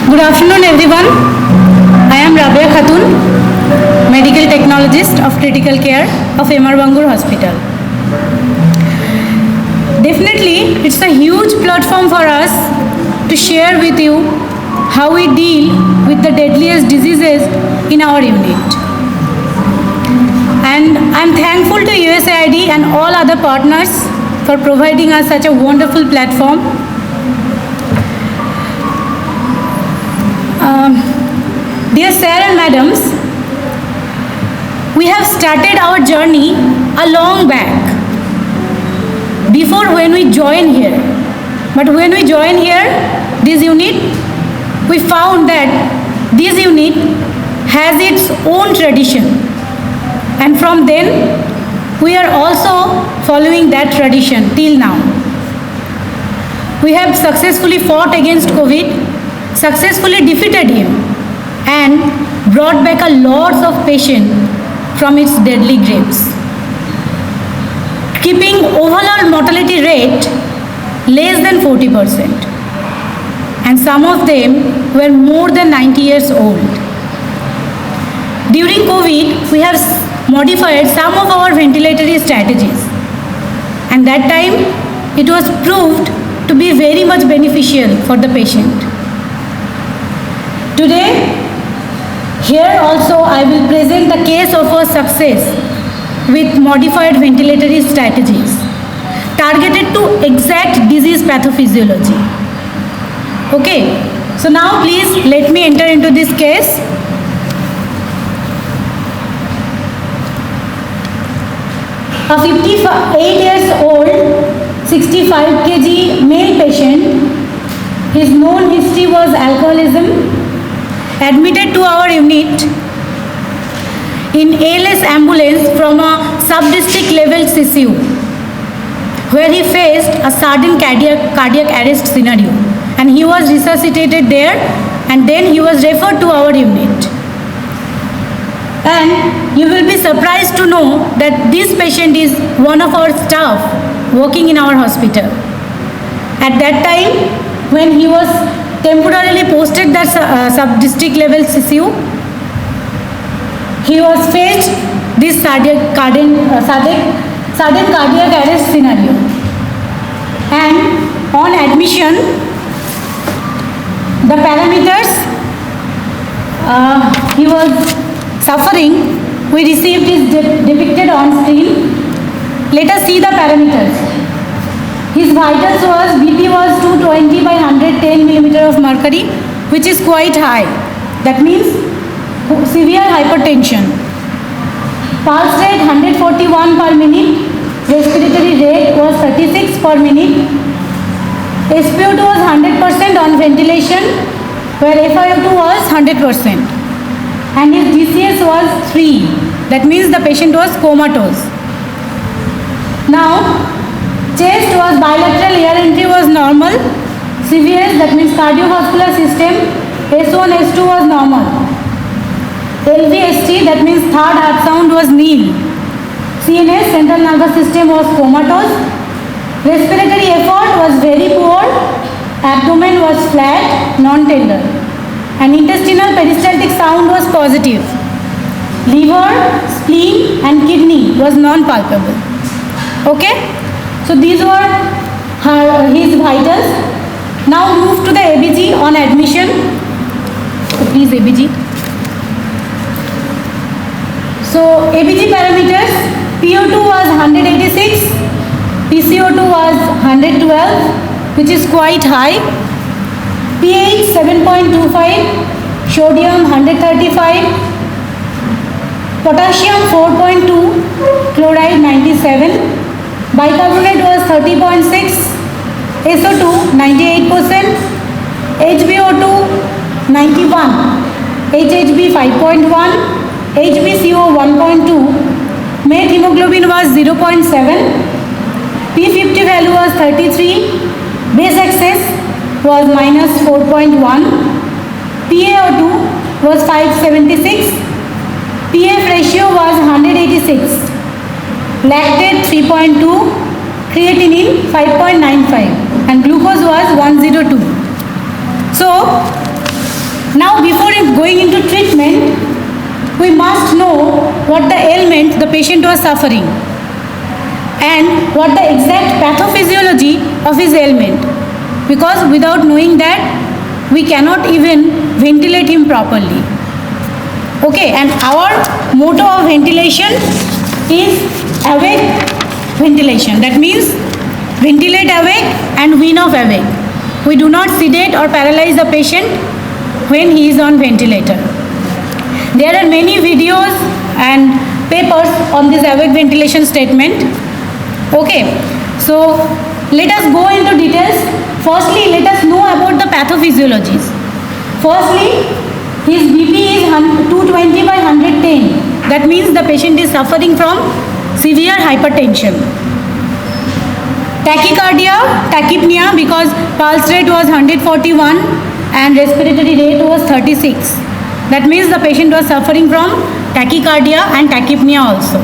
Good afternoon, everyone. I am Rabia Khatun, medical technologist of critical care of MR Bangur Hospital. Definitely, it's a huge platform for us to share with you how we deal with the deadliest diseases in our unit. And I'm thankful to USAID and all other partners for providing us such a wonderful platform. Dear sir and madams, we have started our journey a long back before when we joined here. But when we joined here, this unit, we found that this unit has its own tradition. And from then, we are also following that tradition till now. We have successfully fought against COVID, successfully defeated him, and brought back a lot of patients from its deadly graves, keeping overall mortality rate less than 40%. And some of them were more than 90 years old. During COVID, we have modified some of our ventilatory strategies, and that time it was proved to be very much beneficial for the patient. Today, here also I will present the case of our success with modified ventilatory strategies targeted to exact disease pathophysiology. Okay, so now please let me enter into this case. A 58 years old, 65 kg male patient, his known history was alcoholism, admitted to our unit in ALS ambulance from a sub-district level CCU, where he faced a sudden cardiac arrest scenario, and he was resuscitated there, and then he was referred to our unit. And you will be surprised to know that this patient is one of our staff working in our hospital. At that time, when he was temporarily posted that sub-district level CCU, he was faced this sudden cardiac arrest scenario. And on admission, the parameters he was suffering, we received is depicted on screen. Let us see the parameters. His vitals was, BP was 220 by 110 millimeter of mercury, which is quite high. That means severe hypertension. Pulse rate 141 per minute. Respiratory rate was 36 per minute. SpO2 was 100% on ventilation, where FiO2 was 100%. And his GCS was 3. That means the patient was comatose. Now, chest was bilateral, air entry was normal. CVS, that means cardiovascular system, S1, S2 was normal. LVST, that means third heart sound, was nil. CNS, central nervous system, was comatose. Respiratory effort was very poor. Abdomen was flat, non-tender. And intestinal peristaltic sound was positive. Liver, spleen and kidney was non-palpable. Okay? So these were his vitals. Now move to the ABG on admission. So please ABG. So ABG parameters, PO2 was 186, PCO2 was 112, which is quite high. pH 7.25, sodium 135, potassium 4.2, chloride 97. Bicarbonate was 30.6, SO2 98%, HbO2 91, HHB 5.1, HbCO 1.2, meth hemoglobin was 0.7, P50 value was 33, base excess was minus 4.1, PaO2 was 576, PF ratio was 186. Lactate 3.2, creatinine 5.95 and glucose was 102. So Now, before going into treatment, we must know what the ailment the patient was suffering and what the exact pathophysiology of his ailment, because without knowing that we cannot even ventilate him properly. Okay, and our motto of ventilation is awake ventilation. That means ventilate awake and wean off awake. We do not sedate or paralyze the patient when he is on ventilator. There are many videos and papers on this awake ventilation statement. Okay, so let us go into details. Firstly, let us know about the pathophysiologies. Firstly, his BP is 220 by 110. That means the patient is suffering from severe hypertension. Tachycardia, tachypnea, because pulse rate was 141 and respiratory rate was 36. That means the patient was suffering from tachycardia and tachypnea also.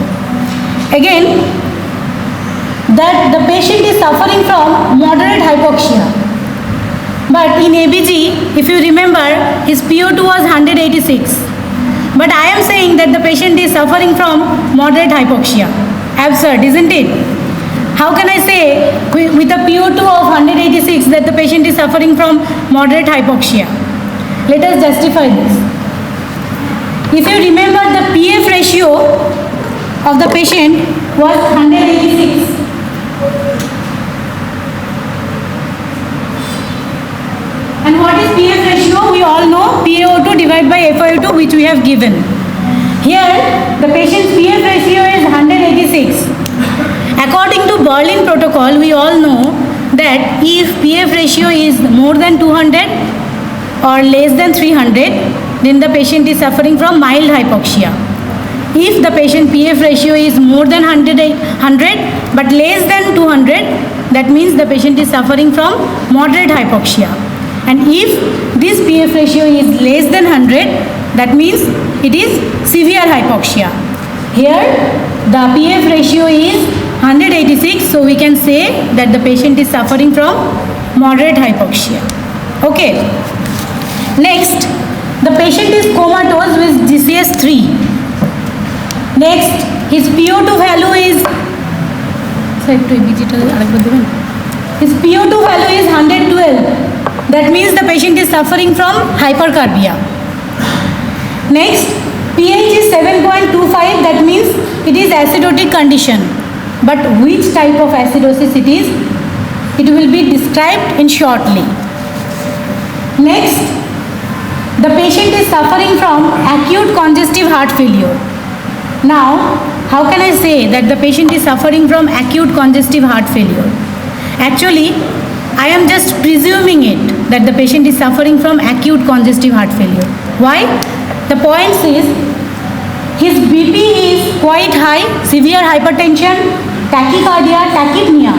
Again, that the patient is suffering from moderate hypoxia. But in ABG, if you remember, his PO2 was 186. But I am saying that the patient is suffering from moderate hypoxia. Absurd, isn't it? How can I say with a PO2 of 186 that the patient is suffering from moderate hypoxia? Let us justify this. If you remember, the PF ratio of the patient was 186. And what is PF ratio? We all know PaO2 divided by FiO2, which we have given. Here, the patient's PF ratio is 186. According to Berlin protocol, we all know that if PF ratio is more than 200 or less than 300, then the patient is suffering from mild hypoxia. If the patient PF ratio is more than 100 but less than 200, that means the patient is suffering from moderate hypoxia. And if this PF ratio is less than 100, that means it is severe hypoxia. Here the PF ratio is 186, so we can say that the patient is suffering from moderate hypoxia. Okay. Next, the patient is comatose with GCS3. Next, his PO2 value is his PO2 value is 112. That means the patient is suffering from hypercarbia. Next, pH is 7.25. That means it is acidotic condition. But which type of acidosis it is, it will be described in shortly. Next, the patient is suffering from acute congestive heart failure. Now, how can I say that the patient is suffering from acute congestive heart failure? Actually, I am just presuming it that the patient is suffering from acute congestive heart failure. Why? The point is his BP is quite high, severe hypertension, tachycardia, tachypnea,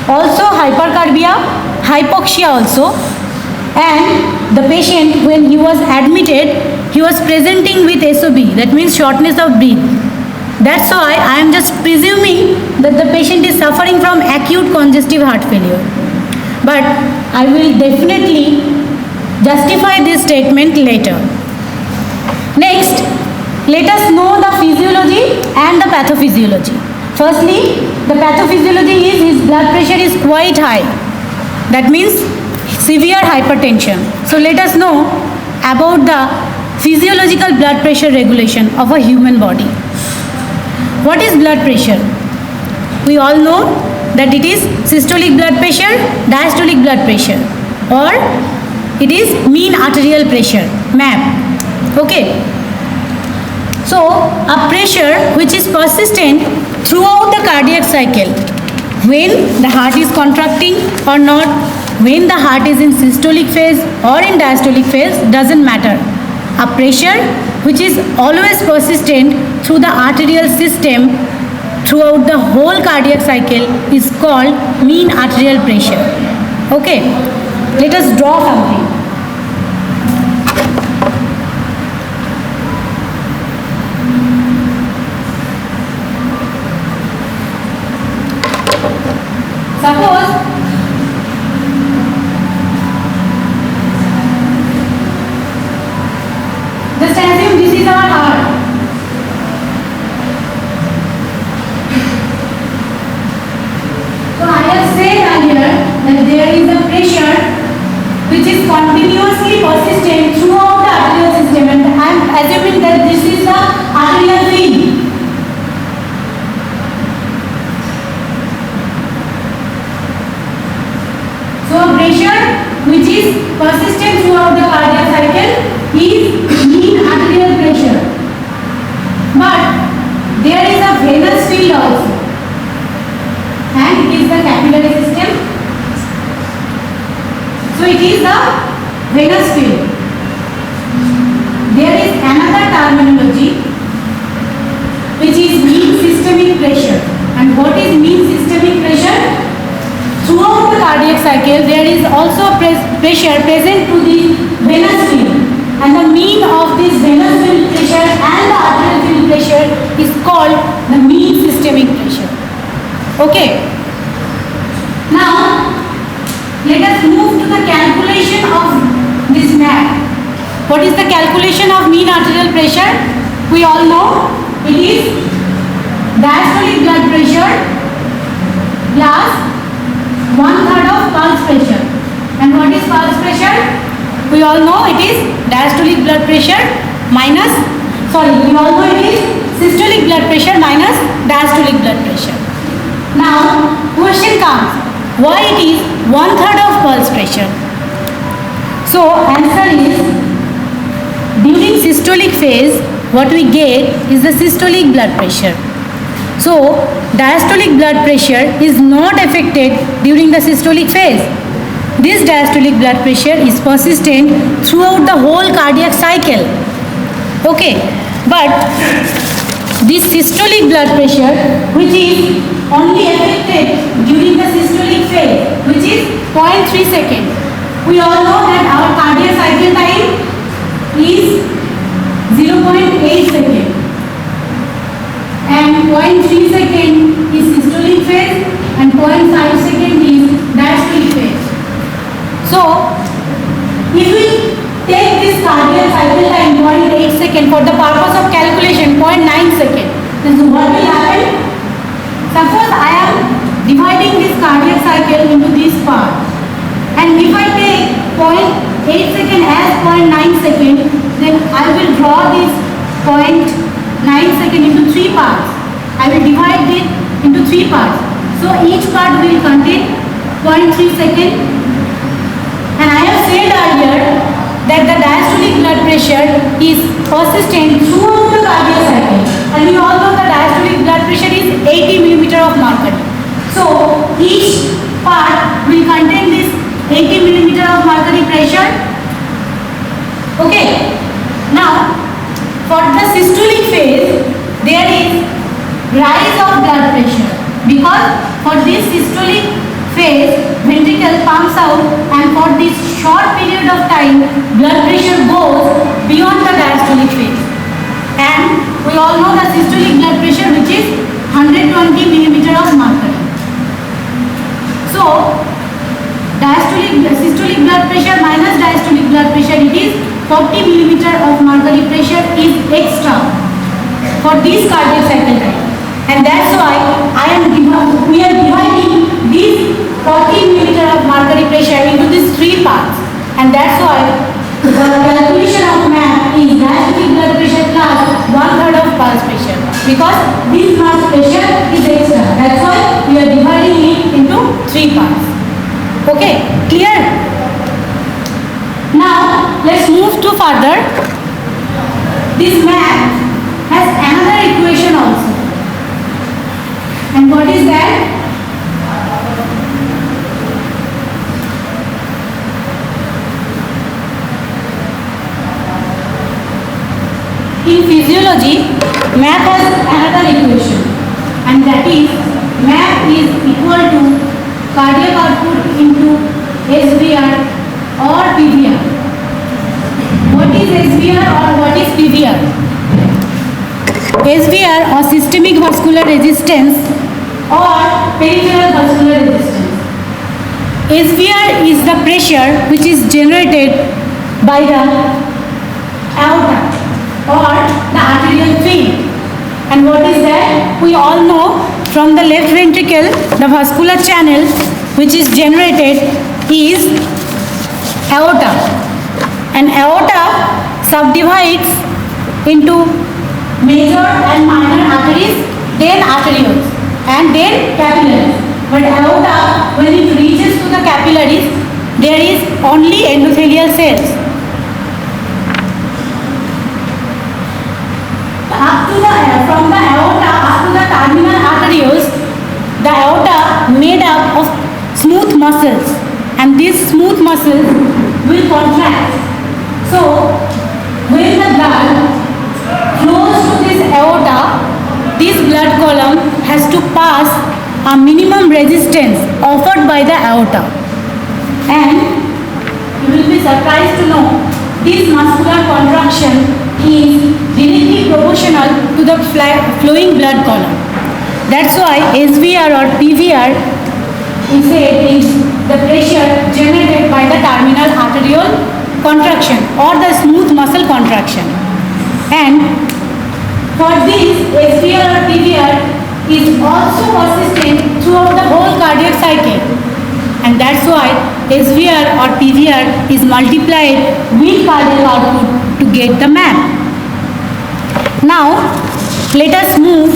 also hypercarbia, hypoxia also, and the patient, when he was admitted, he was presenting with SOB, that means shortness of breath. That's why I am just presuming that the patient is suffering from acute congestive heart failure. But I will definitely justify this statement later. Next, let us know the physiology and the pathophysiology. Firstly, the pathophysiology is his blood pressure is quite high. That means severe hypertension. So let us know about the physiological blood pressure regulation of a human body. What is blood pressure? We all know that it is systolic blood pressure, diastolic blood pressure, or it is mean arterial pressure, MAP. Okay. So, a pressure which is persistent throughout the cardiac cycle, when the heart is contracting or not, when the heart is in systolic phase or in diastolic phase, doesn't matter. A pressure which is always persistent through the arterial system throughout the whole cardiac cycle is called mean arterial pressure. Okay, let us draw something. Suppose continuously persistent throughout the arterial system, and I am assuming that this is the arterial vein. So pressure which is persistent throughout the cardiac cycle is mean arterial pressure. But there is a venous field also, and it is the capillary system. So it is the venous field. There is another terminology which is mean systemic pressure. And what is mean systemic pressure? Throughout the cardiac cycle, there is also pressure present to the venous field, and the mean of this venous field pressure and the arterial field pressure is called the mean systemic pressure. Okay. Now, let us move to the calculation of this map. What is the calculation of mean arterial pressure? We all know it is diastolic blood pressure plus 1/3 of pulse pressure. And what is pulse pressure? We all know it is diastolic blood pressure minus, we all know it is systolic blood pressure minus diastolic blood pressure. Now, question comes, why it is 1/3 of pulse pressure? So, answer is, during systolic phase, what we get is the systolic blood pressure. So, diastolic blood pressure is not affected during the systolic phase. This diastolic blood pressure is persistent throughout the whole cardiac cycle. Okay, but this systolic blood pressure, which is only affected during the systolic phase, which is 0.3 seconds. We all know that our cardiac cycle time is 0.8 seconds. And 0.3 second is systolic phase and 0.5 second is diastolic phase. So, if we take this cardiac cycle time 0.8 second for the purpose of calculation 0.9 second, then what will happen? Suppose I am dividing this cardiac cycle into this part, and if I take 0.8 second as 0.9 second, then I will draw this 0.9 second into 3 parts. I will divide it into 3 parts. So each part will contain 0.3 second. And I have said earlier that the diastolic blood pressure is persistent throughout the cardiac cycle. And we all know the diastolic blood pressure is 80 millimeter of mercury. So each part will contain this 80 millimeter of mercury pressure. Okay. Now, for the systolic phase, there is rise of blood pressure, because for this systolic phase, ventricle pumps out, and for this short period of time, blood pressure goes beyond the diastolic phase. And we all know the systolic blood pressure, which is 120 millimeter of mercury. So, systolic blood pressure minus diastolic blood pressure, it is 40 millimeter of mercury pressure is extra for this cardiac cycle time. And that's why we are dividing this 40 millimeter of mercury pressure into these 3 parts. And that's why the calculation of MAP is diastolic blood pressure plus 1/3 of pulse pressure, because this pulse pressure is extra. That's why we are dividing it into 3 parts. Okay, clear? Now, let's move to further. This MAP has another equation also. And what is that? In physiology, MAP has another equation, and that is MAP is equal to cardiac output into SVR or PVR. What is SVR or what is PVR? SVR or systemic vascular resistance or peripheral vascular resistance. SVR is the pressure which is generated by the aorta or the arterial field. And what is that? We all know from the left ventricle, the vascular channel which is generated is aorta. And aorta subdivides into major and minor arteries, then arterioles, and then capillaries. But aorta, when it reaches to the capillaries, there is only endothelial cells. From the aorta up to the terminal arterioles, the aorta made up of smooth muscles, and these smooth muscles will contract. So when the blood flows to this aorta, this blood column has to pass a minimum resistance offered by the aorta. And you will be surprised to know this muscular contraction is directly proportional to the flowing blood column. That's why SVR or PVR is the pressure generated by the terminal arteriole contraction or the smooth muscle contraction. And for this, SVR or PVR is also persistent throughout the whole cardiac cycle. And that's why SVR or PVR is multiplied with cardiac output to get the map. Now, let us move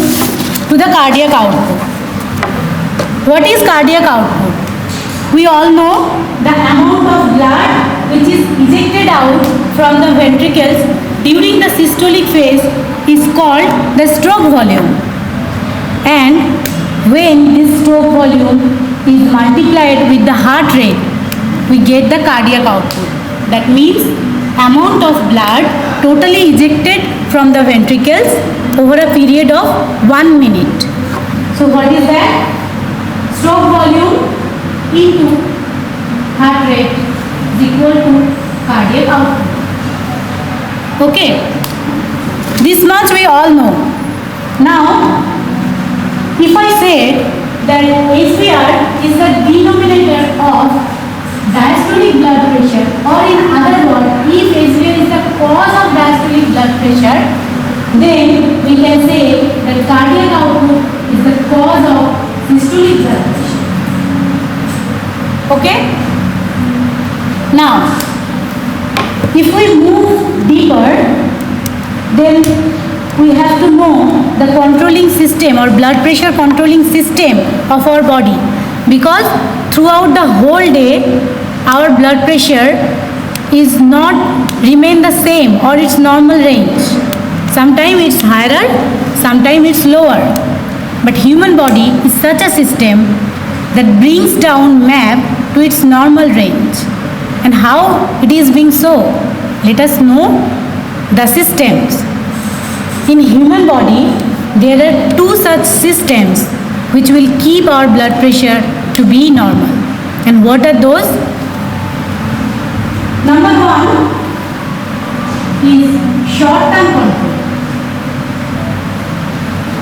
to the cardiac output. What is cardiac output? We all know the amount of blood which is ejected out from the ventricles during the systolic phase is called the stroke volume. And when this stroke volume is multiplied with the heart rate, we get the cardiac output. That means amount of blood totally ejected from the ventricles over a period of 1 minute. So what is that? Stroke volume into heart rate is equal to cardiac output. Okay, this much we all know. Now, if I say that SVR is the denominator of diastolic blood pressure, or in other words, if SVR is the cause of diastolic blood pressure, then we can say that cardiac output is the cause of systolic blood pressure. Okay? Now, if we move deeper, then we have to know the controlling system or blood pressure controlling system of our body, because throughout the whole day our blood pressure is not remain the same or its normal range. Sometimes it's higher, sometimes it's lower. But human body is such a system that brings down MAP to its normal range. And how it is being so? Let us know the systems. In human body, there are two such systems which will keep our blood pressure to be normal. And what are those? Number one is short-term control,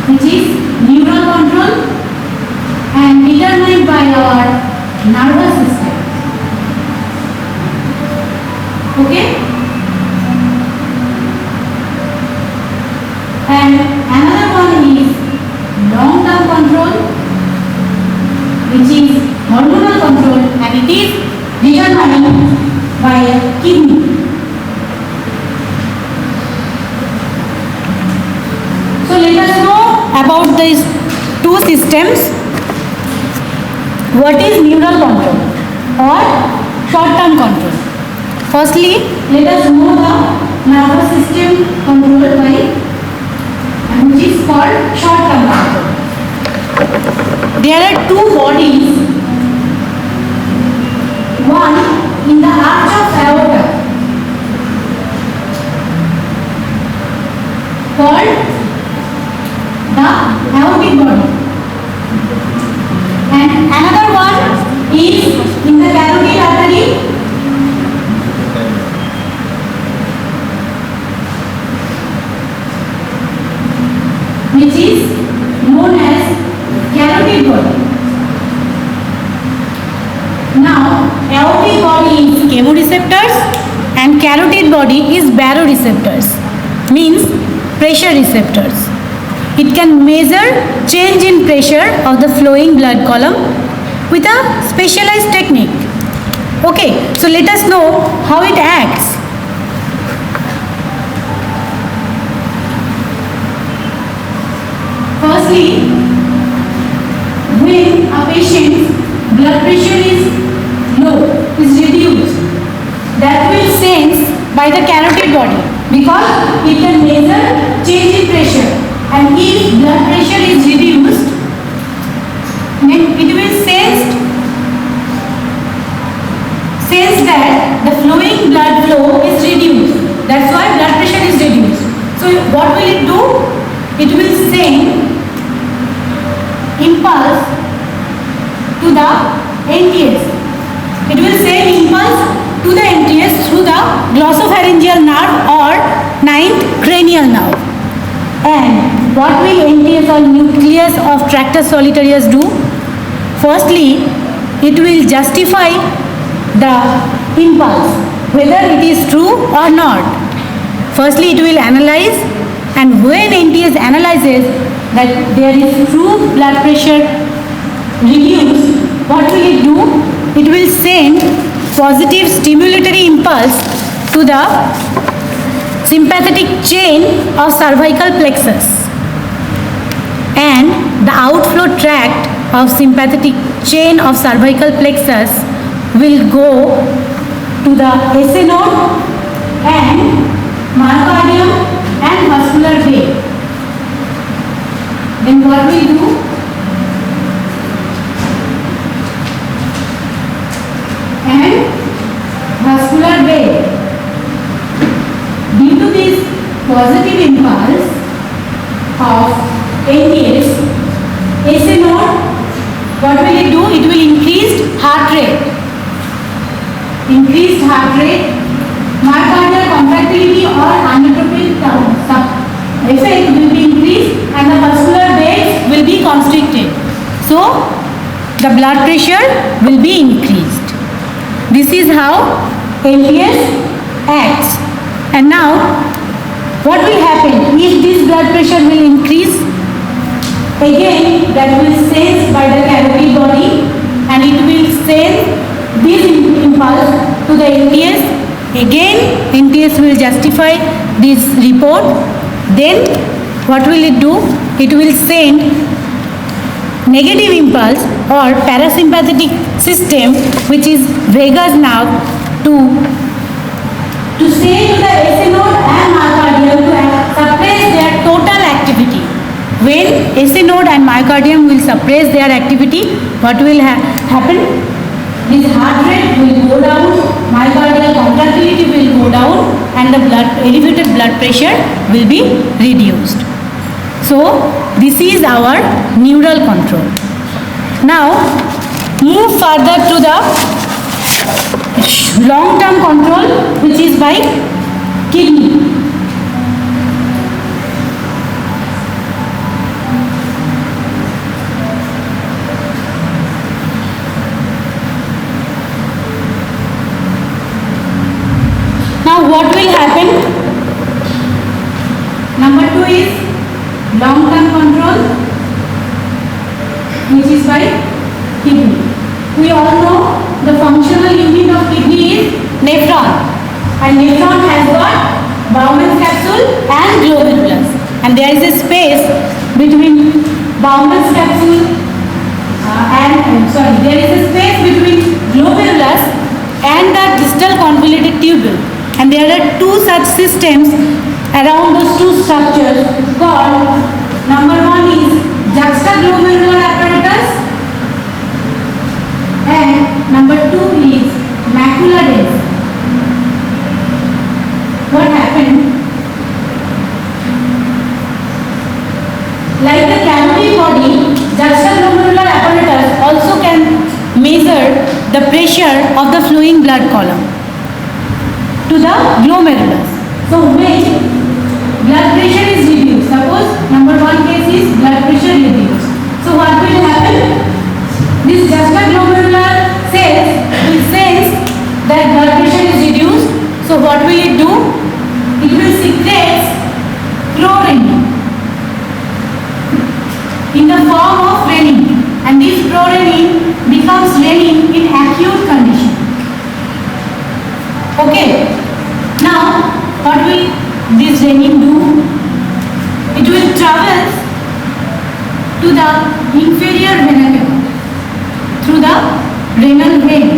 which is neural control and determined by our nervous system. Okay? And another one is long-term control, which is hormonal control, and it is determined by a kidney. So let us know about these two systems. What is neural control or short-term control? Firstly, let us know the nervous system controlled by, which is called short-term control. There are two bodies, one in the arch of aorta called the aortic body, and another one is in the carotid artery which is known as carotid body. Now, aortic body is chemoreceptors and carotid body is baroreceptors, means pressure receptors. It can measure change in pressure of the flowing blood column with a specialized technique. Okay, so let us know how it acts. Firstly, when a patient's blood pressure is low, is reduced, that will sense by the carotid body because it can measure change in pressure, and if blood pressure is reduced, then it will sense that the flowing blood flow is reduced. That's why blood pressure is reduced. So what will it do? It will send impulse to the NTS. It will send impulse to the NTS through the glossopharyngeal nerve or ninth cranial nerve. And what will NTS or nucleus of tractus solitarius do? Firstly, it will justify the impulse, whether it is true or not. Firstly, it will analyze, and when NTS analyzes that there is true blood pressure reduced, what will it do? It will send positive stimulatory impulse to the sympathetic chain of cervical plexus, and the outflow tract of sympathetic chain of cervical plexus will go to the SA node and myocardium and vascular bed. Then what we do? And vascular bed. Due to this positive impulse of NTS, SA node, what will it do? It will increase heart rate. Increased heart rate, myocardial contractility or inotropic effect will be increased, and the vascular beds will be constricted. So the blood pressure will be increased. This is how NTS acts. And now what will happen if this blood pressure will increase? Again, that will sense by the carotid body, and it will send this impulse to the NTS. Again, NTS will justify this report. Then what will it do? It will send negative impulse or parasympathetic system, which is vagus nerve, to say to the SA node and myocardium to suppress their total activity. When SA node and myocardium will suppress their activity, what will happen? This heart rate will go down, myocardial contractility will go down, and the elevated blood pressure will be reduced. So this is our neural control. Now move further to the long-term control, which is by kidney. Now what will happen? Number 2 is long-term control, which is by kidney. We all know the functional unit of kidney is nephron, and nephron has got Bowman's capsule and glomerulus, and there is a space between Bowman's capsule there is a space between glomerulus and the distal convoluted tubule, and there are two such systems around those two structures called, number 1 is juxtaglomerular apparatus, and number 2 is macula densa. What happened? Like the carotid body, juxtaglomerular apparatus also can measure the pressure of the flowing blood column to the glomerulus. So when blood pressure is reduced, suppose number 1 case is blood pressure reduced. So what will happen? This juxtaglomerular cells will sense that blood pressure is reduced. So what will it do? It will secrete prorenin in the form of renin, and this prorenin becomes renin in acute condition. Okay. Now, what will this renin do? It will travel to the inferior vena cava through the renal vein,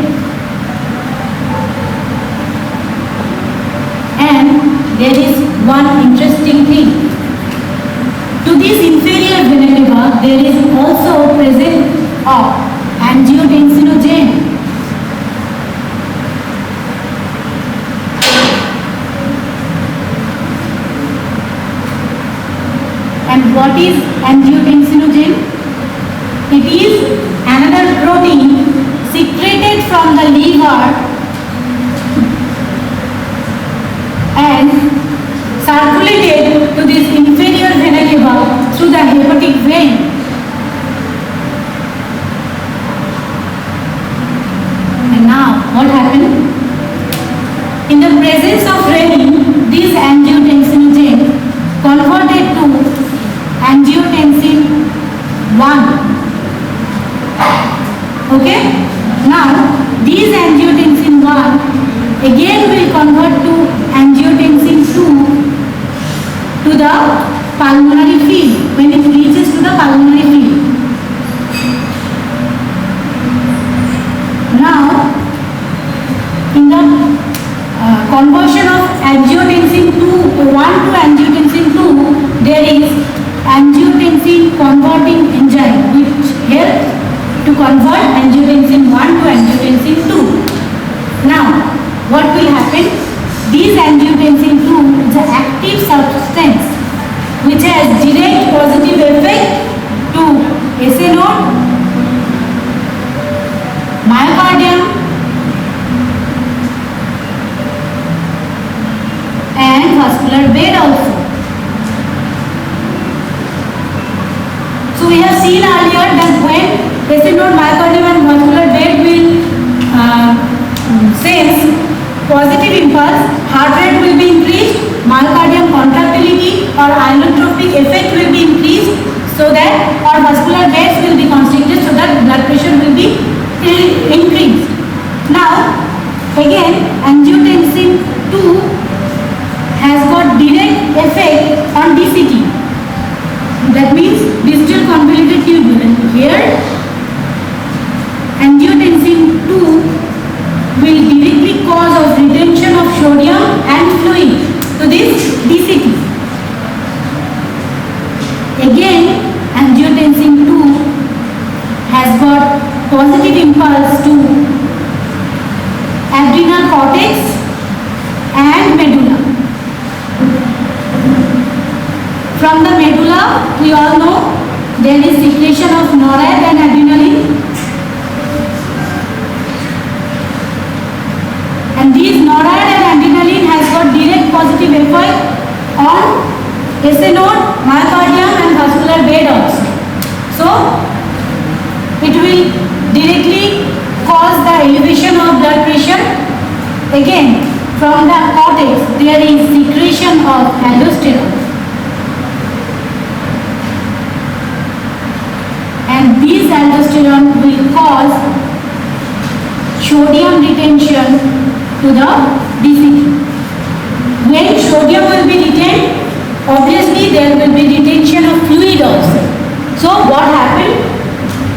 and there is one interesting thing. To this inferior vena cava, there is also present of angiotensinogen. And what is angiotensinogen? It is another protein secreted from the liver and circulated to this inferior vena cava through the hepatic vein. And now, what happened? In the presence of renin, this angiotensinogen converted to angiotensin 1. Okay? Now, these angiotensin 1 again will convert to angiotensin 2 to the pulmonary field when it reaches to the pulmonary field. Now, in the conversion of angiotensin 1 to angiotensin 2, there is angiotensin converting enzyme which helps to convert angiotensin 1 to angiotensin 2. Now, what will happen? This angiotensin 2 is an active substance which has direct positive effect to SA node, myocardium and vascular bed also. So we have seen earlier that when SA node, myocardium and vascular bed will sense positive impulse, heart rate will be increased, myocardium contractility or inotropic effect will be increased, so that or vascular beds will be constricted, so that blood pressure will be increased. Now again angiotensin 2 has got direct effect on DCT. That means distal convoluted tubule, and here angiotensin 2 will directly cause of retention of sodium and fluid to this DCT. Again angiotensin 2 has got positive impulse to adrenal cortex and medulla. From the medulla, we all know there is secretion of norad and adrenaline, and these norad and adrenaline has got direct positive effect on SA node, myocardium and vascular bed also. So it will directly cause the elevation of blood pressure. Again, from the cortex there is secretion of aldosterone, and this aldosterone will cause sodium retention to the DCT. When sodium will be retained, obviously there will be retention of fluid also. So what happened?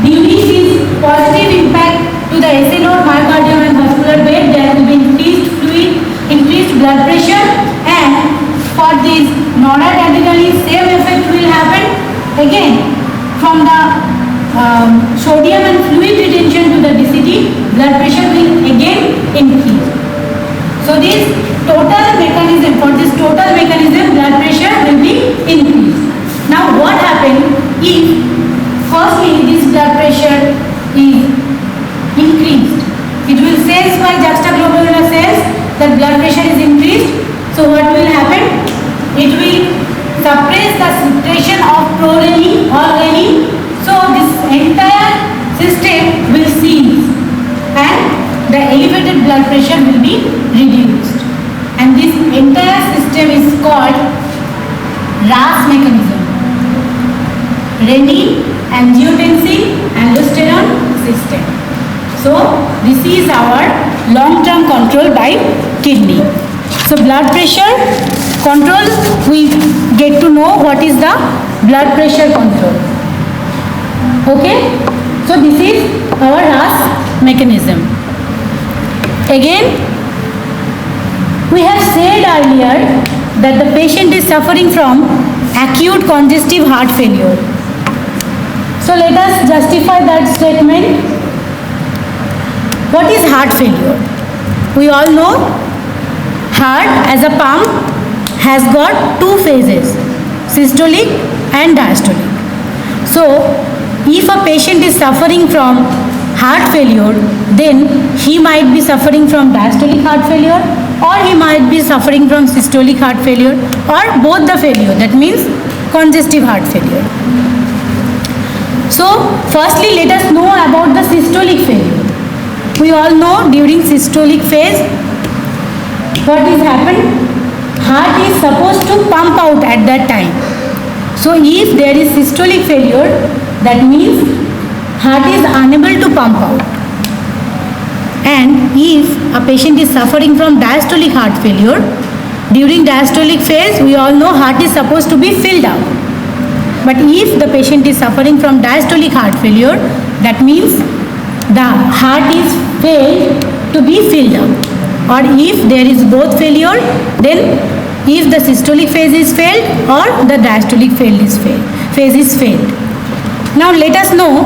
Due to this positive impact to the SA node, myocardium and vascular bed, there will be increased fluid, increased blood pressure, and for this noradrenaline same effect will happen. Again, from the sodium and fluid retention to the DCT, blood pressure will again increase. So this total mechanism, for this total mechanism, blood pressure will be increased. Now what happens if firstly this blood pressure is increased? It will sense by juxtaglomerular cells that blood pressure is increased. So what will happen? It will suppress the secretion of prorenin or renin. So this entire system will cease and the elevated blood pressure will be reduced. And this entire system is called RAS mechanism. Renin, angiotensin, aldosterone system. So this is our long-term control by kidney. So blood pressure control, we get to know what is the blood pressure control. Okay, so this is our RAS mechanism. Again, we have said earlier that the patient is suffering from acute congestive heart failure. So let us justify that statement. What is heart failure? We all know heart as a pump has got two phases, systolic and diastolic. So if a patient is suffering from heart failure, then he might be suffering from diastolic heart failure, or he might be suffering from systolic heart failure, or both the failure, that means congestive heart failure. So firstly, let us know about the systolic failure. We all know during systolic phase, what is happened? Heart is supposed to pump out at that time. So if there is systolic failure, that means heart is unable to pump out. And if a patient is suffering from diastolic heart failure, during diastolic phase, we all know heart is supposed to be filled up. But if the patient is suffering from diastolic heart failure, that means the heart is failed to be filled up. Or if there is both failure, then if the systolic phase is failed or the diastolic phase is failed. Now let us know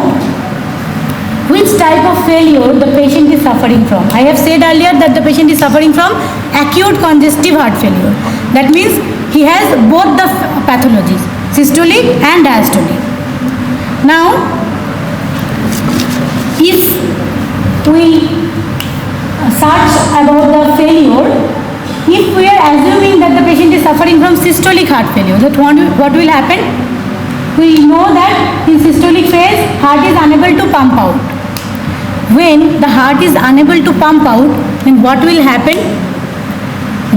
which type of failure the patient is suffering from. I have said earlier that the patient is suffering from acute congestive heart failure. That means he has both the pathologies, systolic and diastolic. Now, if we search about the failure, if we are assuming that the patient is suffering from systolic heart failure, that what will happen? We know that in systolic phase, heart is unable to pump out. When the heart is unable to pump out, then what will happen?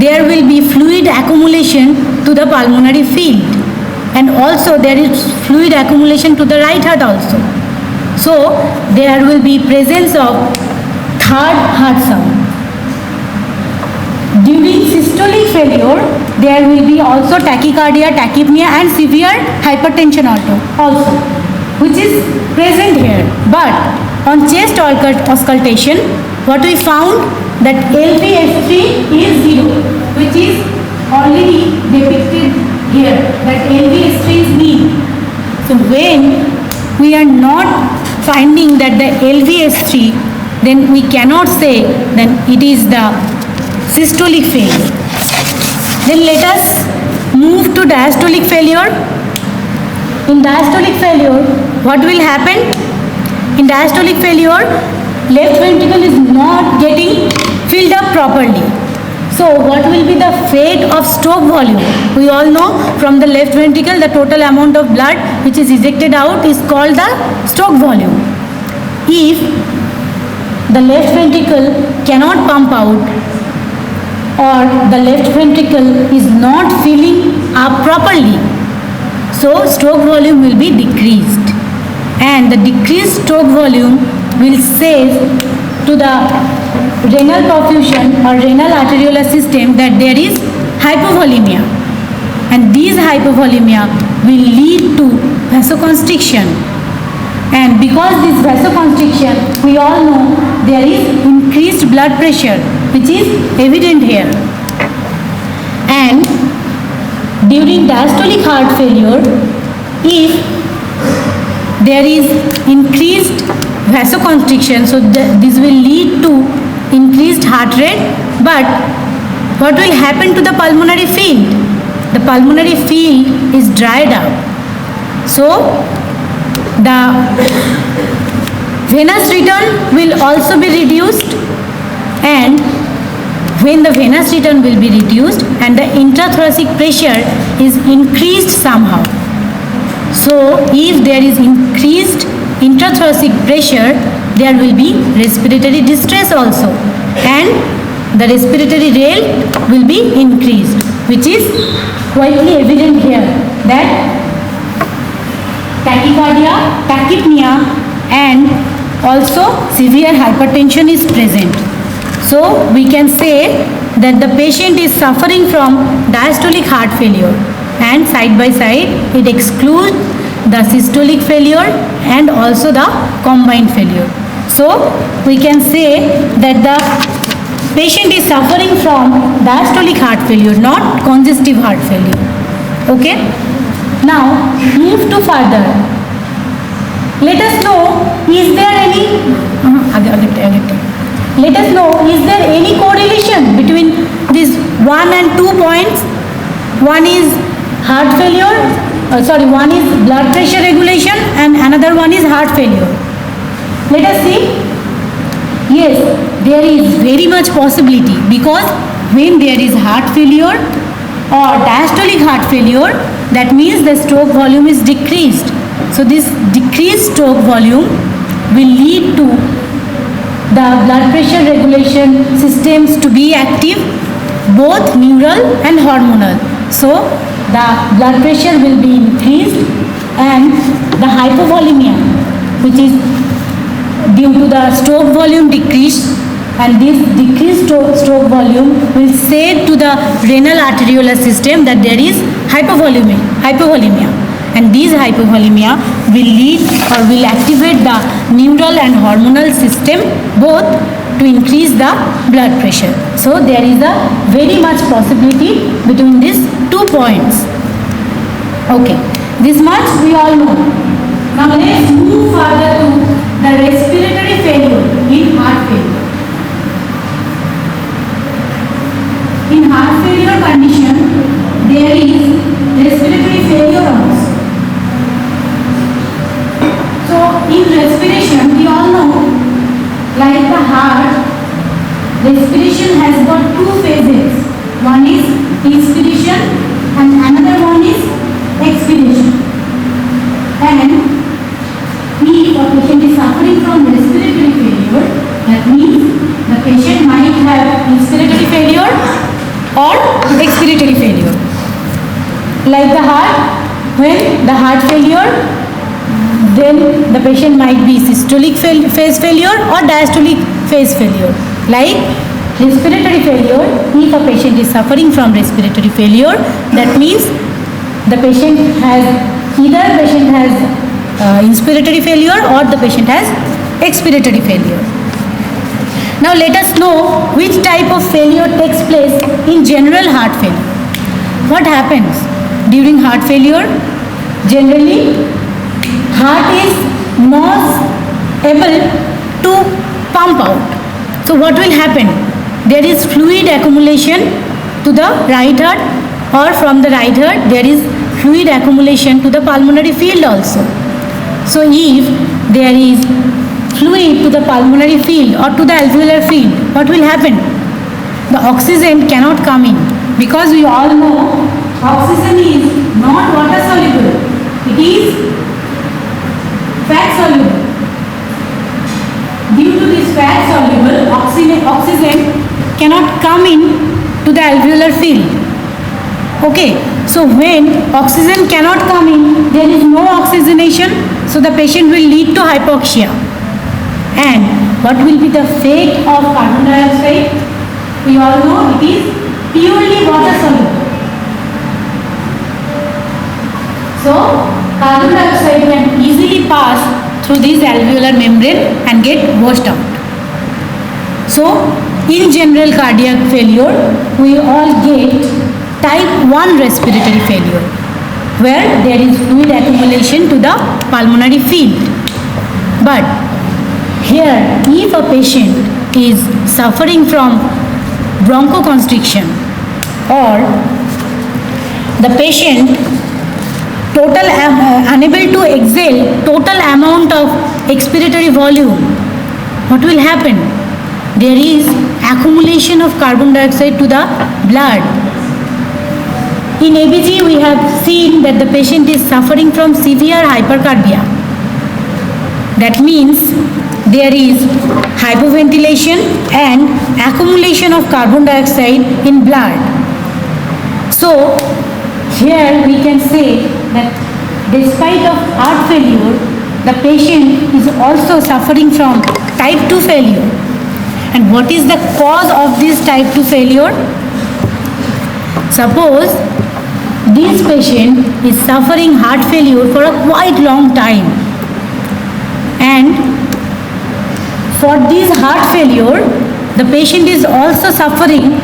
There will be fluid accumulation to the pulmonary field, and also there is fluid accumulation to the right heart also. So there will be presence of third heart sound. During systolic failure, there will be also tachycardia, tachypnea and severe hypertension also, which is present here. But on chest auscultation, what we found that LVS3 is 0, which is already depicted here, that LVS3 is mean. So when we are not finding that the LVS3, then we cannot say then it is the systolic failure. Then let us move to diastolic failure. In diastolic failure, what will happen? In diastolic failure, left ventricle is not getting filled up properly. So what will be the fate of stroke volume? We all know from the left ventricle the total amount of blood which is ejected out is called the stroke volume. If the left ventricle cannot pump out, or the left ventricle is not filling up properly, so stroke volume will be decreased, and the decreased stroke volume will say to the renal perfusion or renal arteriolar system that there is hypovolemia, and this hypovolemia will lead to vasoconstriction. And because this vasoconstriction, we all know there is increased blood pressure, which is evident here. And during diastolic heart failure, if there is increased vasoconstriction, so this will lead to increased heart rate. But what will happen to the pulmonary field? The pulmonary field is dried up. So the venous return will also be reduced, and when the venous return will be reduced and the intrathoracic pressure is increased somehow. So if there is increased intrathoracic pressure, there will be respiratory distress also, and the respiratory rate will be increased, which is quietly evident here that tachycardia, tachypnea and also severe hypertension is present. So we can say that the patient is suffering from diastolic heart failure, and side by side it excludes the systolic failure and also the combined failure. So we can say that the patient is suffering from diastolic heart failure, not congestive heart failure. Okay. Now move to further. Let us know, is there any let us know, is there any correlation between these 1 and 2 points? One is heart failure, one is blood pressure regulation and another one is heart failure. Let us see. Yes, there is very much possibility, because when there is heart failure or diastolic heart failure, that means the stroke volume is decreased. So this decreased stroke volume will lead to the blood pressure regulation systems to be active, both neural and hormonal. So the blood pressure will be increased and the hypovolemia, which is due to the stroke volume decrease, and this decreased stroke volume will say to the renal arteriolar system that there is hypovolemia, and these hypovolemia will lead or will activate the neural and hormonal system both to increase the blood pressure. So there is a very much possibility between these 2 points. Okay, this much we all know. Now let's move further to the respiratory failure in heart failure. In heart failure condition, there is respiratory failure also. So in respiration, we all know, like the heart, respiration has got 2 phases. One is inspiration and another one is expiration. And if a patient is suffering from respiratory failure, that means the patient might have inspiratory failure or expiratory failure. Like the heart, when the heart failure, then the patient might be systolic phase failure or diastolic phase failure. Like respiratory failure, if a patient is suffering from respiratory failure, that means the patient has inspiratory failure or the patient has expiratory failure. Now let us know which type of failure takes place in general heart failure. What happens during heart failure? Generally, heart is not able to pump out. So what will happen? There is fluid accumulation to the right heart, or from the right heart there is fluid accumulation to the pulmonary field also. So if there is fluid to the pulmonary field or to the alveolar field, what will happen? The oxygen cannot come in, because we all know oxygen is not water soluble, it is fat soluble. Due to this fat soluble, oxygen cannot come in to the alveolar field. Okay, so when oxygen cannot come in, there is no oxygenation, so the patient will lead to hypoxia. And what will be the fate of carbon dioxide? We all know it is purely water soluble. So carbon dioxide can easily pass through this alveolar membrane and get washed out. So in general cardiac failure, we all get type 1 respiratory failure, where there is fluid accumulation to the pulmonary field. But here, if a patient is suffering from bronchoconstriction, or the patient unable to exhale total amount of expiratory volume, what will happen? There is accumulation of carbon dioxide to the blood. In ABG, we have seen that the patient is suffering from severe hypercarbia. That means there is hypoventilation and accumulation of carbon dioxide in blood. So here we can say that despite of heart failure, the patient is also suffering from type 2 failure. And what is the cause of this type 2 failure? Suppose this patient is suffering heart failure for a quite long time, and for this heart failure the patient is also suffering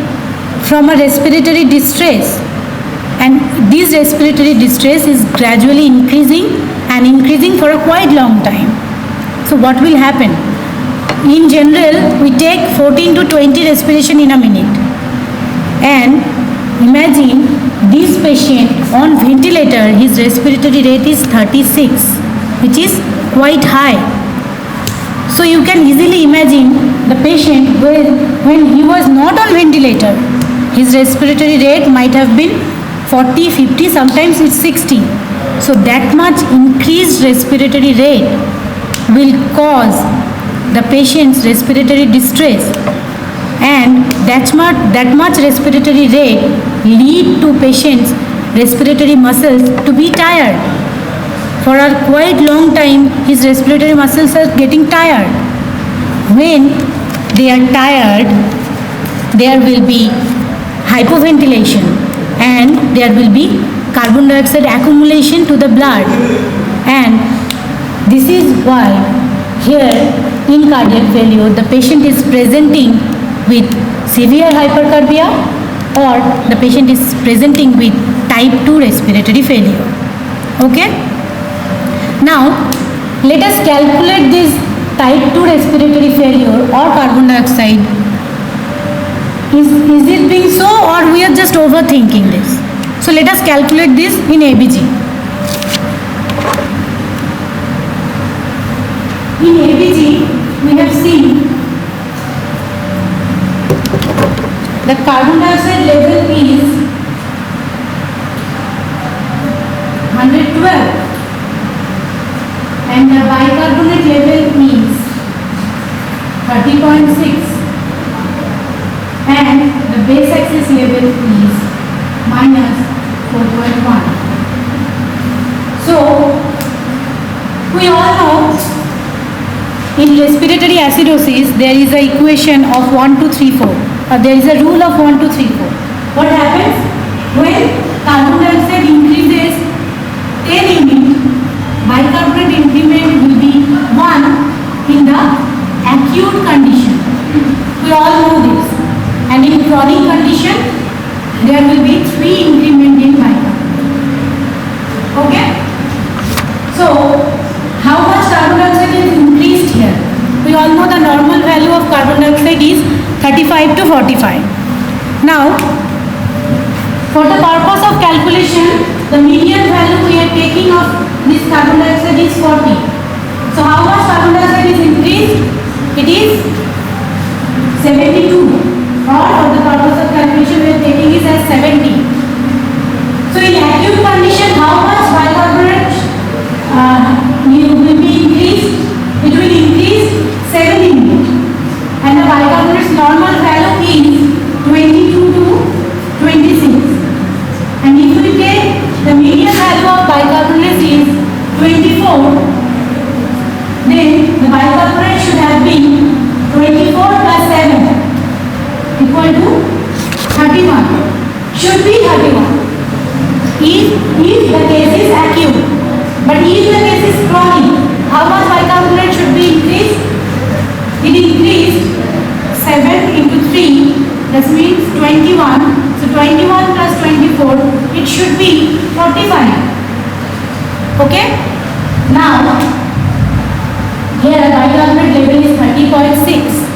from a respiratory distress, and this respiratory distress is gradually increasing and increasing for a quite long time. So what will happen? In general, we take 14 to 20 respiration in a minute, and imagine this patient on ventilator, his respiratory rate is 36, which is quite high. So you can easily imagine the patient when he was not on ventilator, his respiratory rate might have been 40, 50, sometimes it's 60. So that much increased respiratory rate will cause the patient's respiratory distress, and that much respiratory rate lead to patient's respiratory muscles to be tired. For a quite long time his respiratory muscles are getting tired. When they are tired, there will be hypoventilation and there will be carbon dioxide accumulation to the blood, and this is why here in cardiac failure the patient is presenting with severe hypercarbia or the patient is presenting with type 2 respiratory failure. Okay? Now let us calculate this type 2 respiratory failure or carbon dioxide. Is it being so, or we are just overthinking this? So let us calculate this in ABG. In ABG, we have seen the carbon dioxide level is 112 and the bicarbonate level is 30.6 and the base excess level is minus 4.1. So we all know in respiratory acidosis there is a equation of 1, 2, 3, 4. There is a rule of 1, 2, 3, 4. What happens when carbon dioxide increases 10 units, bicarbonate increment will be 1 in the acute condition. We all know this. And in chronic condition there will be 3 increment in bicarbonate. Okay? So how much carbon dioxide is increased here? We all know the normal value of carbon dioxide is 35 to 45. Now, for the purpose of calculation, the median value we are taking of this carbon dioxide is 40. So how much carbon dioxide is increased? It is 72. Or for the purpose of calculation we are taking is as 70. So in acute condition, how much bicarbonate will be increased? It will increase 7 units. And the bicarbonate's normal value is 22 to 26. And if we take the median value of bicarbonate is 24, then the bicarbonate should have been 24 plus 7 equal to 31. Should be 31. If the case is acute. But if the case is chronic, how much bicarbonate should be increased? It increased 7 into 3, that means 21. So 21 plus 24, it should be 45. Okay? Now, here the bicarbonate level is 30.6.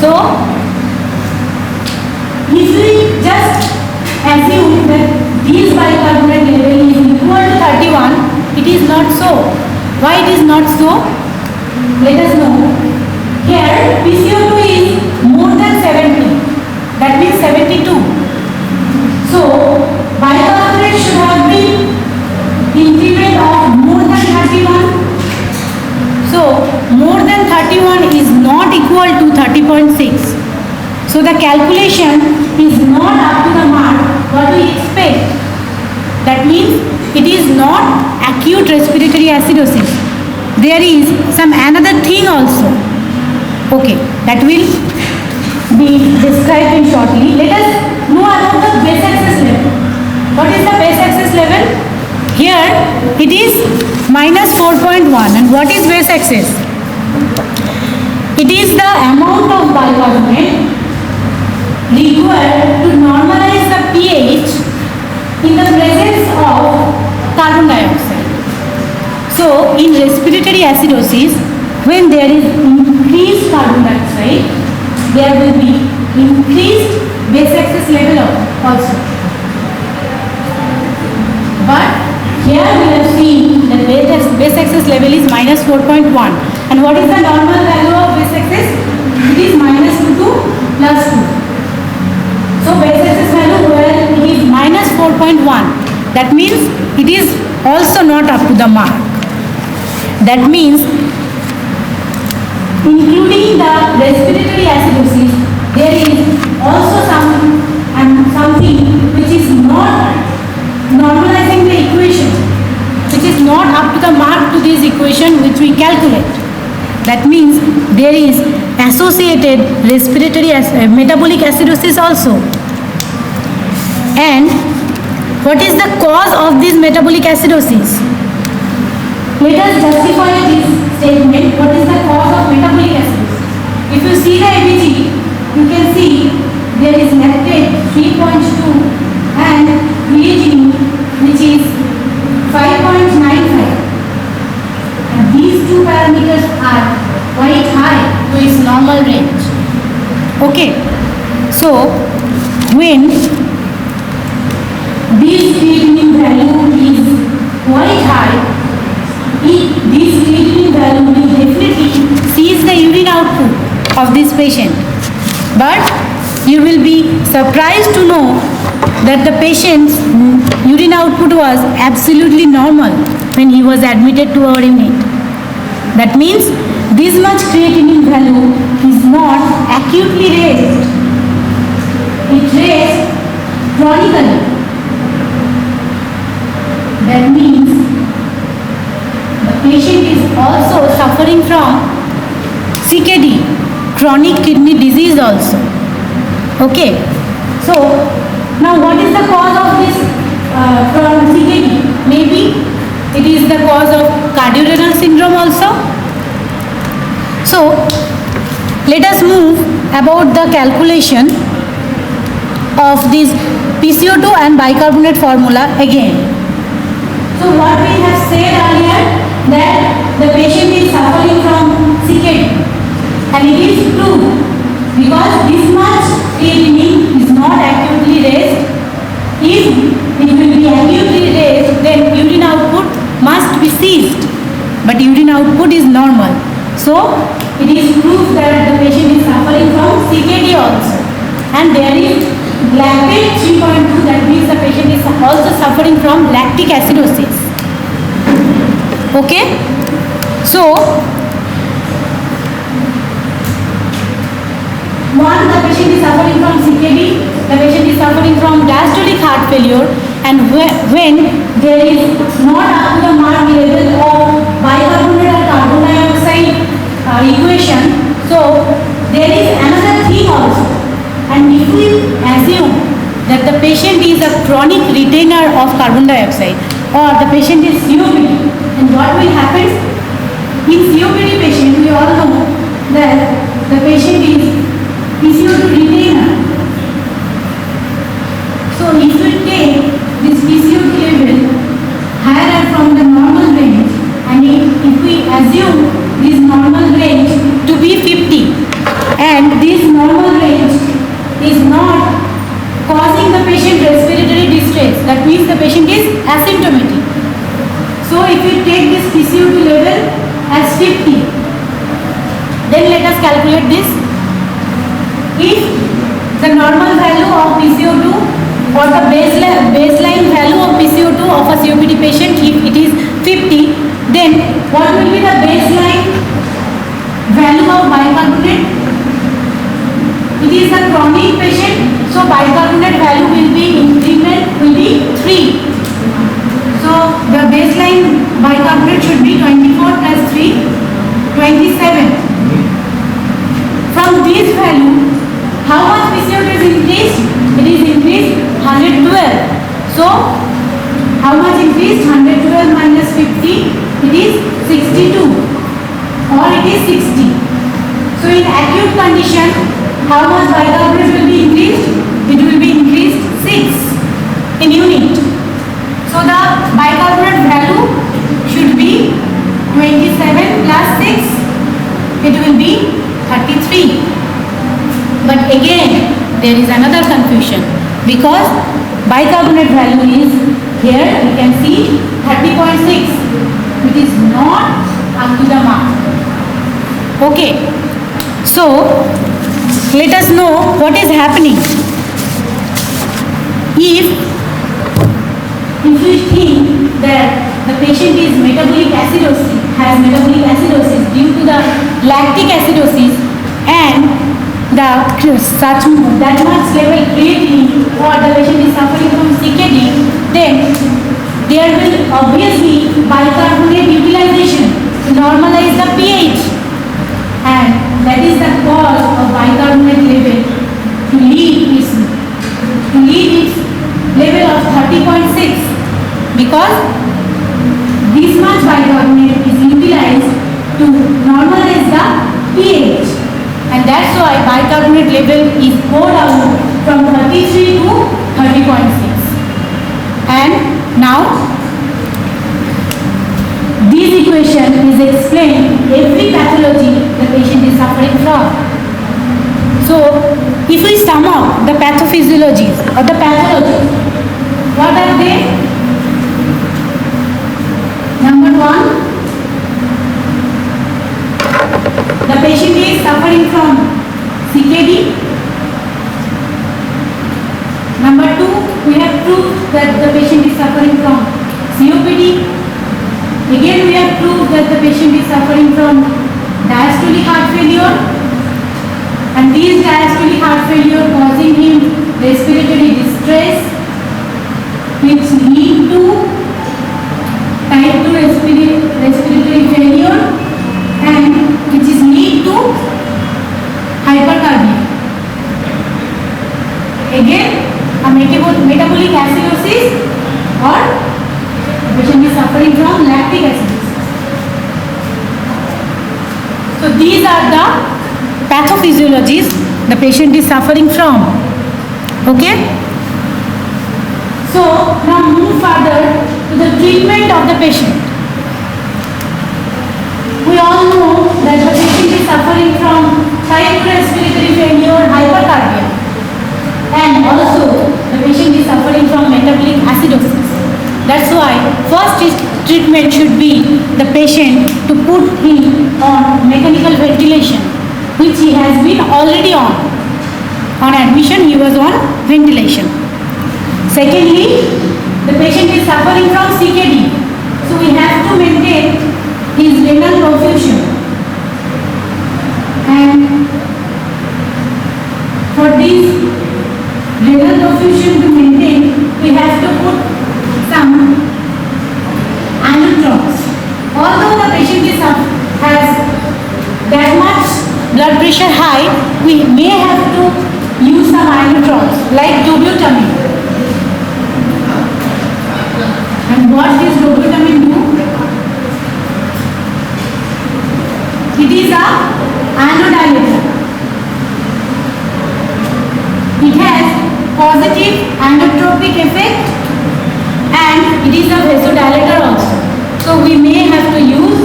So, if we just assume that this bicarbonate level is equal to 31, it is not so. Why it is not so? Let us know. Here PCO2 is more than 70. That means 72. So bicarbonate should have been increment of more than 31. So more than 31 is not equal to 30.6. So the calculation is not up to the mark what we expect. That means it is not acute respiratory acidosis. There is some another thing also. Okay, that will be described in shortly. Let us know about the base access level. What is the base access level? Here it is minus 4.1. And what is base access? It is the amount of bicarbonate required to normalize the pH in the presence of carbon dioxide. So, in respiratory acidosis, when there is increased carbon dioxide, there will be increased base access level also. But here we have seen that base access level is minus 4.1. And what is the normal value of base access? It is minus 2 to plus 2. So base access value where it is minus 4.1. That means it is also not up to the mark. That means including the respiratory acidosis, there is also something which is not normalizing the equation, which is not up to the mark to this equation which we calculate. That means there is associated respiratory metabolic acidosis also. And what is the cause of this metabolic acidosis? Let us justify this statement. What is the cause of metabolic acidosis? If you see the ABG, you can see there is lactate 3.2 and creatinine which is 5.95. And these two parameters are quite high to its normal range. Okay. So when this creatinine value is quite high, this creatinine value will definitely seize the urine output of this patient. But you will be surprised to know that the patient's urine output was absolutely normal when he was admitted to our unit. That means this much creatinine value is not acutely raised. It raised chronically. That means the patient is also suffering from CKD, chronic kidney disease also. Okay. So, now what is the cause of this from CKD? Maybe it is the cause of cardiorenal syndrome also. So, let us move about the calculation of this PCO2 and bicarbonate formula again. So what we have said earlier that the patient is suffering from CKD, and it is true because this much creatinine is not acutely raised. If it will be acutely raised, then urine output must be ceased, but urine output is normal. So it is proof that the patient is suffering from CKD also, and there is lactate 3.2, that means the patient is also suffering from lactic acidosis. Okay, so one, the patient is suffering from CKD, the patient is suffering from diastolic heart failure, and when there is not up to the mark level of bicarbonate or carbon dioxide equation, so there is another thing also. And if we assume that the patient is a chronic retainer of carbon dioxide, or the patient is COPD, then what will happen? In COPD patient, we all know that the patient is PCO2 retainer. So if we take this PCO2 level higher from the normal range, and if we assume this normal range to be 50, and this normal range is not causing the patient respiratory distress, that means the patient is asymptomatic. So if we take this PCO2 level as 50, then let us calculate this. If the normal value of PCO2 or the baseline value of PCO2 of a COPD patient, if it is 50, then what will be the baseline value of bicarbonate? It is a chronic patient, so bicarbonate value will be increment will be 3. So the baseline bicarbonate should be 24 plus 3, 27. So how much increased? 112 minus 50, it is 62 or it is 60. So in acute condition, how much bicarbonate will be increased? It will be increased 6 in unit. So the bicarbonate value should be 27 plus 6, it will be 33. But again, there is another confusion because bicarbonate value is here, you can see 30.6. It is not up to the mark. Okay. So let us know what is happening. If we think that the patient is metabolic acidosis, has metabolic acidosis due to the lactic acidosis and that much level creatinine or the patient is suffering from CKD, then there will obviously bicarbonate utilization to normalize the pH, and that is the cause of bicarbonate level to lead its level of 30.6, because this much bicarbonate is utilized to normalize the pH, and that's why bicarbonate level is go down from 33 to 30.6. And now this equation is explained every pathology the patient is suffering from. So if we sum up the pathophysiologies or the pathologies, what are they? Number 1, the patient is suffering from CKD. Number 2, we have proved that the patient is suffering from COPD. Again, we have proved that the patient is suffering from diastolic heart failure, and this diastolic heart failure causing him respiratory distress, which lead to type 2 respiratory failure, and which is lead to hypercarbia. Again, a metabolic acidosis, or the patient is suffering from lactic acidosis. So these are the pathophysiologies the patient is suffering from. Okay? So now move further to the treatment of the patient. We all know that the patient is suffering from type 2 respiratory failure, hypercarbia, and also the patient is suffering from metabolic acidosis. That's why first treatment should be the patient to put him on mechanical ventilation, which he has been already on. On admission, he was on ventilation. Secondly, the patient is suffering from CKD, so we have to maintain his renal perfusion, and for this renal perfusion to maintain, we have to put some allotrops. Although the patient has that much blood pressure high, we may have to use some allotrops like dobutamine. And what does dobutamine do? It is a anodilator. It has positive anotropic effect, and it is a vasodilator also. So we may have to use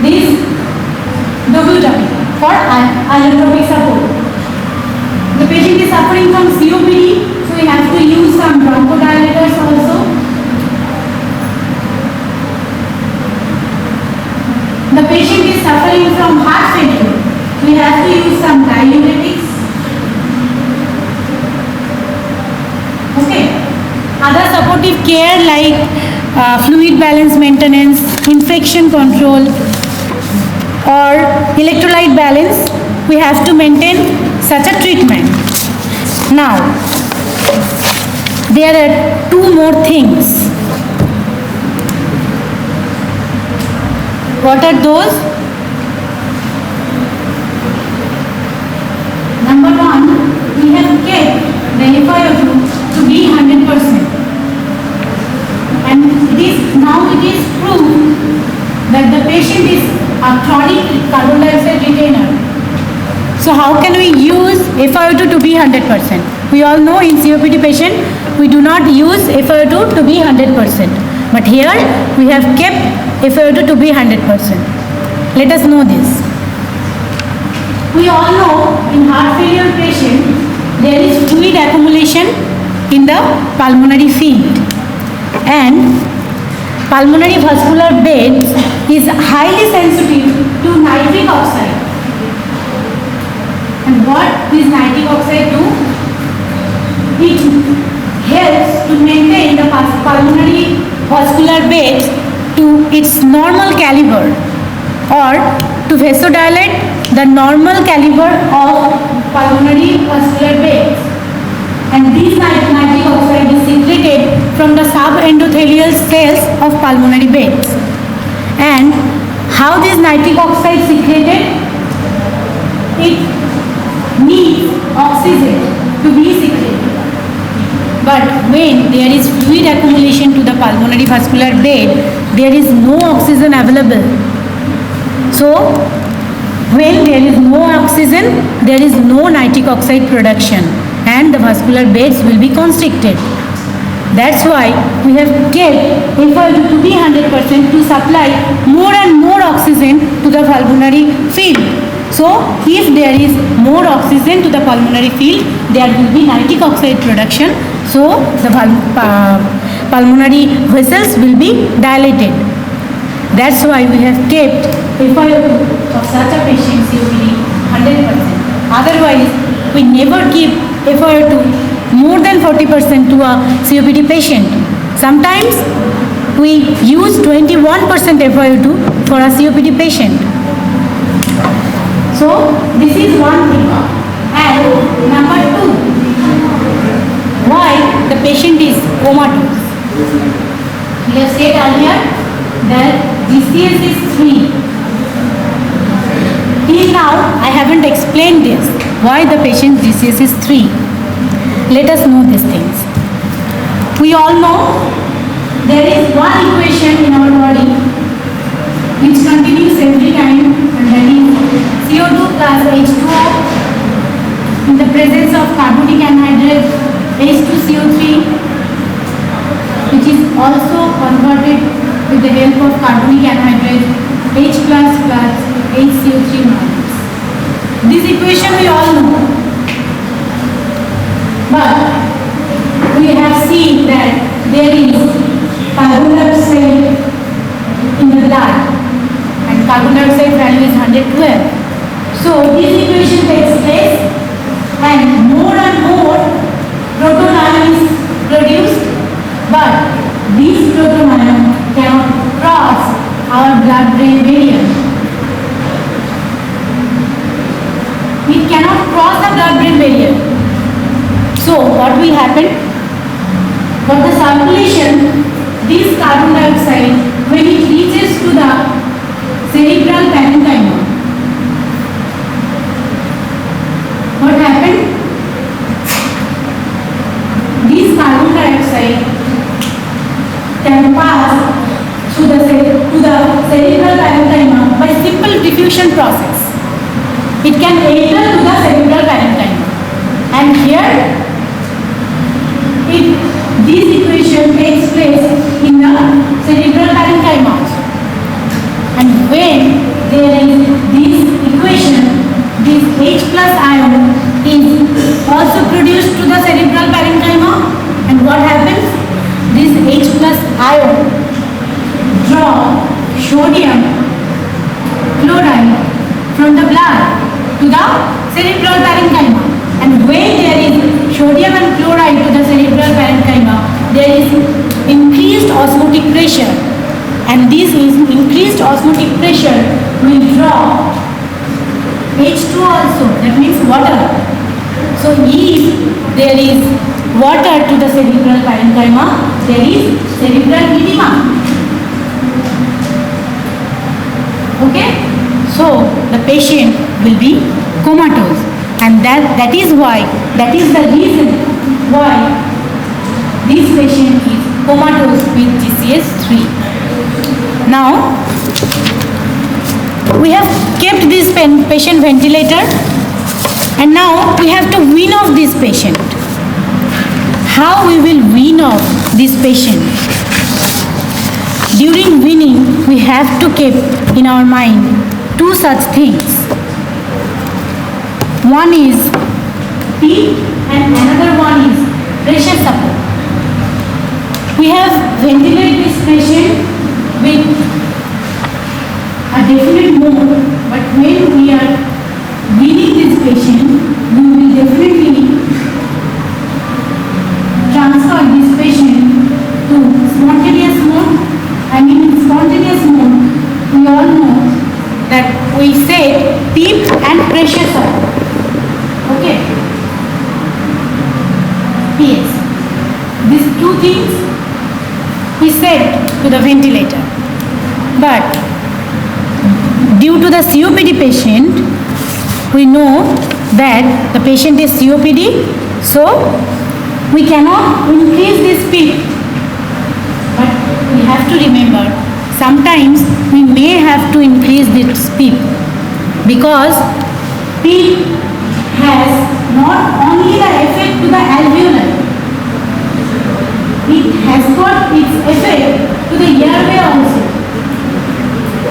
this dobutamine for allotropic support. The patient is suffering from COPD, so we have to use some bronchodilators also. The patient is suffering from heart failure, we have to use some diuretics. Okay. Other supportive care like fluid balance maintenance, infection control, or electrolyte balance, we have to maintain such a treatment. Now, there are two more things. What are those? Number 1, we have kept the FiO2 to be 100%. a chronic carbon dioxide retainer. So how can we use FiO2 to be 100%? We all know in COPD patient we do not use FiO2 to be 100%. But here we have kept FiO2 to be 100%. Let us know this. We all know in heart failure patient there is fluid accumulation in the pulmonary field, and pulmonary vascular bed is highly sensitive to nitric oxide. And what is nitric oxide do? It helps to maintain the pulmonary vascular bed to its normal caliber, or to vasodilate the normal caliber of pulmonary vascular beds. And this nitric oxide is secreted from the subendothelial cells of pulmonary beds. And how this nitric oxide secreted? It needs oxygen to be secreted. But when there is fluid accumulation to the pulmonary vascular bed, there is no oxygen available. So when there is no oxygen, there is no nitric oxide production, and the vascular beds will be constricted. That's why we have kept FiO2 to be 100% to supply more and more oxygen to the pulmonary field. So if there is more oxygen to the pulmonary field, there will be nitric oxide production. So the pulmonary vessels will be dilated. That's why we have kept FiO2 of such a patient COPD 100%. Otherwise, we never keep FiO2 more than 40% to a COPD patient. Sometimes we use 21% FiO2 for a COPD patient. So this is one thing. And number two, why the patient is comatose. We have said earlier that GCS is 3. Till now I haven't explained this, why the patient GCS is 3. Let us know these things. We all know there is one equation in our body which continues every time, and that is CO2 plus H2O in the presence of carbonic anhydride H2CO3, which is also converted with the help of carbonic anhydride H plus plus HCO3 minus. This equation we all know, but we have seen that there is carbon dioxide in the blood, and carbon dioxide value is 112. So this equation takes place, and more proton ion is produced, but this proton ion cannot cross our blood-brain barrier. It cannot cross the blood-brain barrier. So what will happen? For the circulation, this carbon dioxide, when it reaches to the cerebral parenchyma, what happened? This carbon dioxide can pass to the cerebral parenchyma by simple diffusion process. It can enter to the cerebral parenchyma, and here this equation takes place in the cerebral parenchyma. And when there is this equation, this H plus ion is also produced to the cerebral parenchyma, and what happens? This H plus ion draw sodium chloride from the blood to the cerebral parenchyma. And when there is sodium and chloride to the cerebral parenchyma, there is increased osmotic pressure, and this increased osmotic pressure will draw H2 also, that means water. So if there is water to the cerebral parenchyma, there is cerebral edema. Okay? So the patient will be comatose, and that is the reason why this patient is comatose with GCS 3. Now we have kept this patient ventilator, and now we have to wean off this patient. How we will wean off this patient? During weaning, we have to keep in our mind two such things. One is PEEP and another one is pressure support. We have ventilated this patient with a definite mode, but when we are weaning this patient, we will definitely transfer this patient to spontaneous mode. And in spontaneous mode, we all know that we said PEEP and pressure support. Okay. Yes. These two things we said to the ventilator. But due to the COPD patient, we know that the patient is COPD, so we cannot increase this PEEP. But we have to remember, sometimes we may have to increase this PEEP, because PEEP has not only the effect to the alveoli, it has got its effect to the airway also.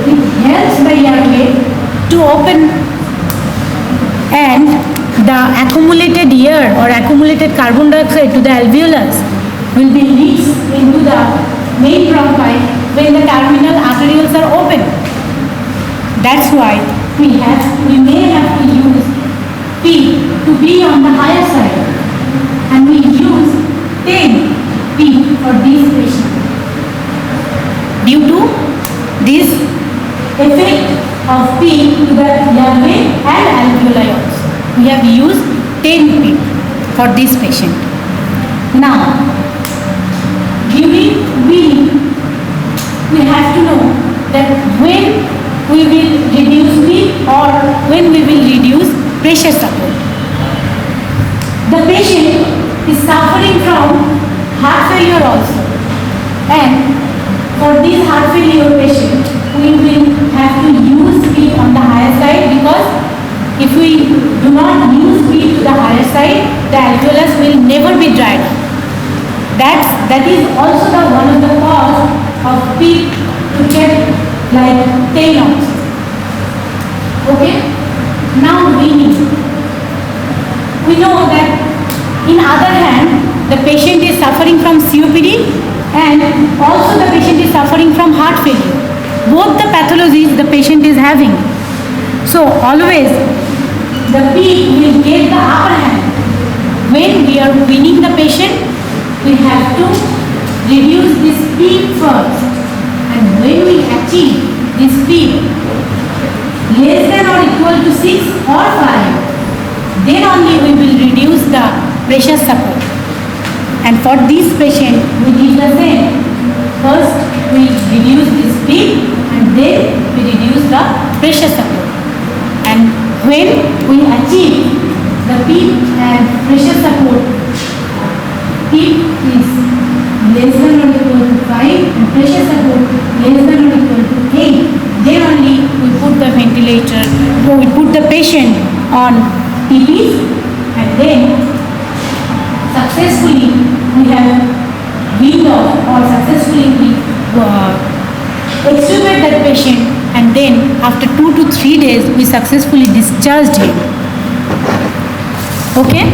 It helps the airway to open, and the accumulated air or accumulated carbon dioxide to the alveolus will be leached into the main bronchi when the terminal arterioles are open. That's why we may have to use PEEP to be on the higher side, and we use 10 PEEP for these patients. Due to this effect of PEEP to the airway and alveoli also, we have used 10 PEEP for this patient. Now, during weaning, we have to know that when we will reduce PEEP or when we will reduce pressure support. The patient is suffering from heart failure also, and for this heart failure patient, we will have to use PEEP on the higher side, because if we do not use PEEP to the higher side, the alveolus will never be dried up. That is also one of the cause of PEEP to get like 10 ounces. Okay? Now weaning. We know that in other hand, the patient is suffering from COPD and also the patient is suffering from heart failure. Both the pathologies the patient is having. So always the PEEP will get the upper hand. When we are weaning the patient, we have to reduce this PEEP first, and when we achieve this PEEP less than or equal to 6 or 5, then only we will reduce the pressure support. And for this patient, we did the same. First we reduce this PEEP and then we reduce the pressure support. And when we achieve the PEEP and pressure support, PEEP is less than or equal to 5 and pressure support less than or equal to 8, then only we put the ventilator, or we put the patient on TPs, and then successfully we have weaned off, or successfully we extubate that patient, and then after 2 to 3 days we successfully discharged him. Okay?